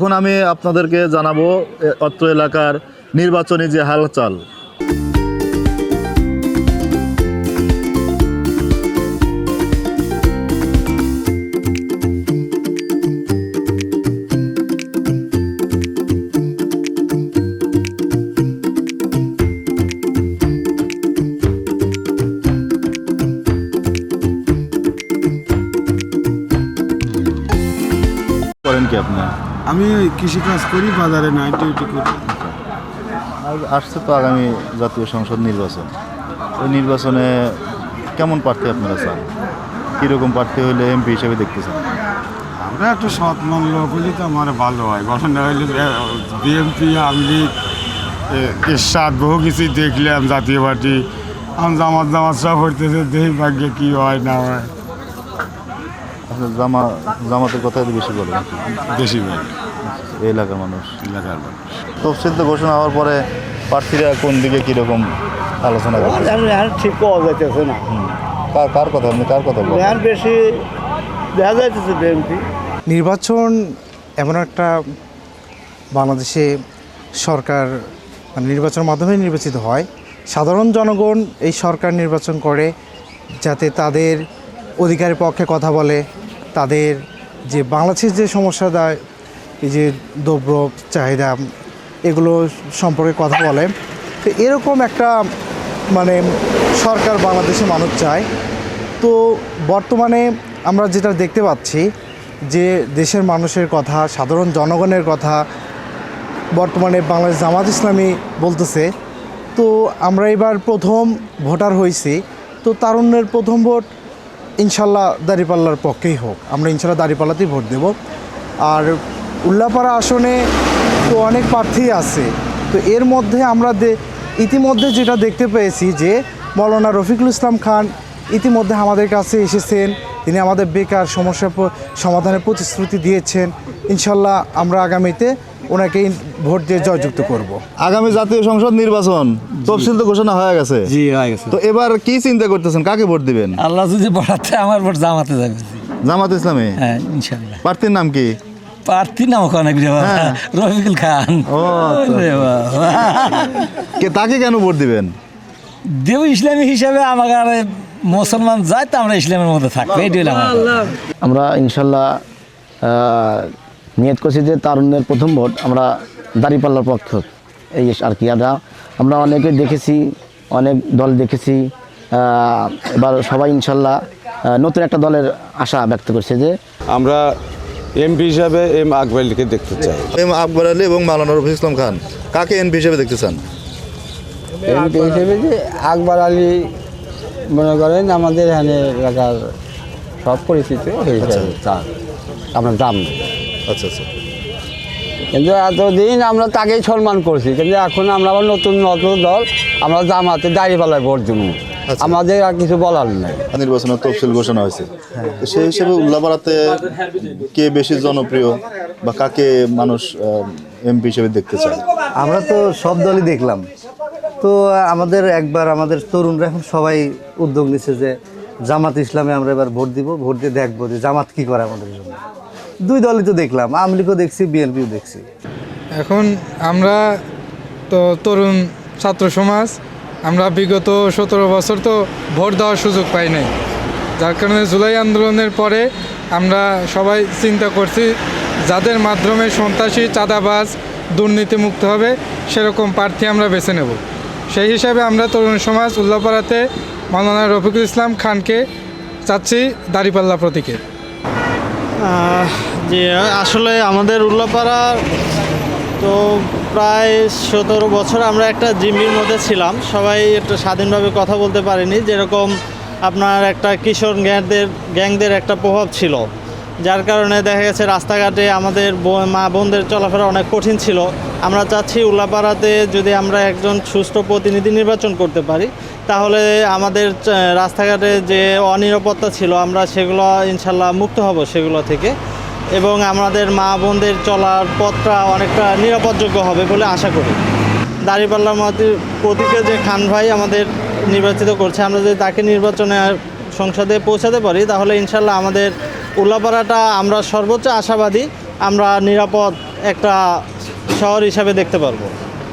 এখন আমি আপনাদেরকে জানাবো অত্র এলাকার নির্বাচনী যে হালচাল। করেন কি আপনি? আমি কৃষিকাজ করি, বাজারে নাইট ডিউটি করি। আসছে তো আগামী জাতীয় সংসদ নির্বাচন, ওই নির্বাচনে কেমন প্রার্থী আপনারা চান? কীরকম প্রার্থী হইলে এমপি হিসেবে দেখতে চান? আমরা একটু সৎ মন লোক হইলে তো আমার ভালো হয়। ঘটনা হইলে বিএনপি, আওয়ামী লীগ, এরশাদ বহু কিছুই দেখলাম, জাতীয় পার্টি। আমি জামাত সব হইতেছে, দেখি ভাগ্যে কী হয় না হয়। আসলে জামাতের কথাই বেশি বলে বেশি ভাই এই এলাকার মানুষ। এলাকার মানুষ তফসিল তো ঘোষণা হওয়ার পরে প্রার্থীরা কোন দিকে কীরকম আলোচনা করছে? ঠিক পাওয়া যাইতেছে না। কার কথা, আপনি কার কথা বলেন? বেশি দেখা যাইতেছে বিএনপি। নির্বাচন এমন একটা বাংলাদেশে সরকার মানে নির্বাচনের মাধ্যমে নির্বাচিত হয়। সাধারণ জনগণ এই সরকার নির্বাচন করে যাতে তাদের অধিকারের পক্ষে কথা বলে, তাদের যে বাংলাদেশের যে সমস্যা দেয়, এই যে দ্রব্য চাহিদা, এগুলো সম্পর্কে কথা বলে। তো এরকম একটা মানে সরকার বাংলাদেশে মানুষ চায়। তো বর্তমানে আমরা যেটা দেখতে পাচ্ছি যে দেশের মানুষের কথা, সাধারণ জনগণের কথা বর্তমানে বাংলাদেশ জামাত ইসলামী বলতেছে। তো আমরা এবার প্রথম ভোটার হয়েছি, তো তারুণ্যের প্রথম ভোট ইনশাল্লাহ দাঁড়িপাল্লার পক্ষেই হোক, আমরা ইনশাল্লাহ দাঁড়িপাল্লাতেই ভোট দেব। আর উল্লাপাড়া আসনে তো অনেক প্রার্থী আছে, তো এর মধ্যে আমরা ইতিমধ্যে যেটা দেখতে পেয়েছি যে মৌলানা রফিকুল ইসলাম খান ইতিমধ্যে আমাদের কাছে এসেছেন। তিনি আমাদের বেকার সমস্যার সমাধানের প্রতিশ্রুতি দিয়েছেন। ইনশাল্লাহ আমরা আগামীতে ওনাকে ভোট দিয়ে জয়যুক্ত করব। আগামী জাতীয় সংসদ নির্বাচন তফসিল তো ঘোষণা হয়ে গেছে। জি হয়ে গেছে। তো এবার কি চিন্তা করতেছেন, কাকে ভোট দিবেন? আল্লাহ যদি বলাতে আমার ভোট জামাতে যাবে। জামাত ইসলামে? হ্যাঁ ইনশাআল্লাহ। প্রার্থীর নাম কি? প্রার্থীর নাম অনেক রফিকুল খান। ও তাকে কেন ভোট দিবেন? দেব ইসলামী হিসাবে আমাকে আর মুসলমান যায় তো আমরা ইসলামের মধ্যে থাকবো, এই আমরা ইনশাল্লাহ নিয়ত করছি যে তারুণ্যের প্রথম ভোট আমরা দাঁড়িপাল্লার পক্ষ, এই আর কি। আমরা অনেকে দেখেছি, অনেক দল দেখেছি, এবার সবাই ইনশাল্লাহ নতুন একটা দলের আশা ব্যক্ত করছে যে আমরা এমপি হিসাবে এম আকবর আলীকে দেখতে চাই। এম আকবর আলী এবং মাওলানা রফিকুল ইসলাম খান, কাকে এমপি হিসেবে দেখতে চান? এমপি হিসেবে যে আকবর আলী মনে করেন আমাদের এখানে এলাকার সব পরিচিত আমরা দাম। আচ্ছা আচ্ছা। কিন্তু এতদিন আমরা তাকেই সম্মান করছি, কিন্তু এখন আমরা আবার নতুন দল, আমরা জামাতে দাঁড়িপাল্লায় ভোট দেবো। আমাদের আর কিছু বলার নাই। নির্বাচনের তফসিল ঘোষণা হয়েছে, তো সেই হিসেবে উল্লাপাড়াতে কে বেশি জনপ্রিয় বা কাকে মানুষ এমপি হিসেবে দেখতে চায়? আমরা তো সব দলই দেখলাম। তো আমাদের তরুণরা এখন সবাই উদ্যোগ নিচ্ছে যে জামাত ইসলামে আমরা এবার ভোট দিব, ভোট দিয়ে দেখবো যে জামাত কী করে আমাদের জন্য। দুই দলই তো দেখলাম, আওয়ামী লীগও দেখছি, বিএনপিও দেখছি। এখন আমরা তো তরুণ ছাত্র সমাজ, আমরা বিগত 17 বছর তো ভোট দেওয়ার সুযোগ পাই নাই, যার কারণে জুলাই আন্দোলনের পরে আমরা সবাই চিন্তা করছি যাদের মাধ্যমে সন্ত্রাসী, চাঁদাবাজ, দুর্নীতিমুক্ত হবে সেরকম প্রার্থী আমরা বেছে নেব। সেই হিসাবে আমরা তরুণ সমাজ উল্লাপাড়াতে মাওলানা রফিকুল ইসলাম খানকে চাচ্ছি দাঁড়িপাল্লা প্রতীকে। জি, আসলে আমাদের উল্লাপাড়া তো প্রায় 17 বছর আমরা একটা জিম্মির মধ্যে ছিলাম, সবাই একটু স্বাধীনভাবে কথা বলতে পারিনি। যেরকম আপনার একটা কিশোর গ্যাংদের একটা প্রভাব ছিল, যার কারণে দেখা গেছে রাস্তাঘাটে আমাদের মা বোনদের চলাফেরা অনেক কঠিন ছিল। আমরা চাচ্ছি উল্লাপাড়াতে যদি আমরা একজন সুষ্ঠু প্রতিনিধি নির্বাচন করতে পারি, তাহলে আমাদের রাস্তাঘাটে যে অনিরাপত্তা ছিল আমরা সেগুলো ইনশাল্লাহ মুক্ত হব সেগুলো থেকে, এবং আমাদের মা বোনদের চলার পথটা অনেকটা নিরাপদযোগ্য হবে বলে আশা করি। দাঁড়িপাল্লার প্রতীকে যে খান ভাই আমাদের নির্বাচিত করছে, আমরা যদি তাকে নির্বাচনে সংসদে পৌঁছাতে পারি তাহলে ইনশাল্লাহ আমাদের উল্লাপাড়াটা আমরা সর্বোচ্চ আশাবাদী আমরা নিরাপদ একটা শহর হিসাবে দেখতে পারবো।